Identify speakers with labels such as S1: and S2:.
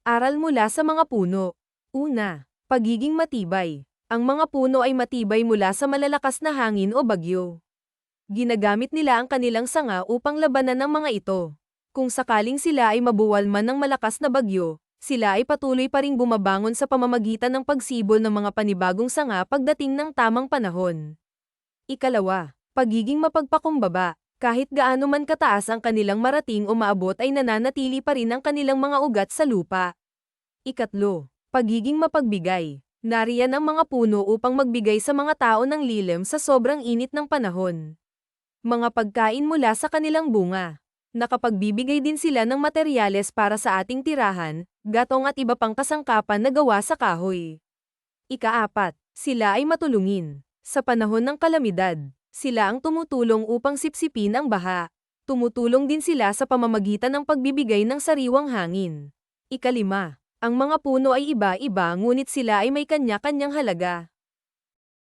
S1: Aral mula sa mga puno. Una, pagiging matibay. Ang mga puno ay matibay mula sa malalakas na hangin o bagyo. Ginagamit nila ang kanilang sanga upang labanan ng mga ito. Kung sakaling sila ay mabuwal man ng malakas na bagyo, sila ay patuloy pa ring bumabangon sa pamamagitan ng pagsibol ng mga panibagong sanga pagdating ng tamang panahon. Ikalawa, pagiging mapagpakumbaba. Kahit gaano man kataas ang kanilang marating o maabot ay nananatili pa rin ang kanilang mga ugat sa lupa. Ikatlo, pagiging mapagbigay. Nariyan ang mga puno upang magbigay sa mga tao ng lilim sa sobrang init ng panahon. Mga pagkain mula sa kanilang bunga. Nakapagbibigay din sila ng materyales para sa ating tirahan, gatong at iba pang kasangkapan na gawa sa kahoy. Ikaapat, sila ay matulungin. Sa panahon ng kalamidad, sila ang tumutulong upang sipsipin ang baha. Tumutulong din sila sa pamamagitan ng pagbibigay ng sariwang hangin. Ikalima, ang mga puno ay iba-iba ngunit sila ay may kanya-kanyang halaga.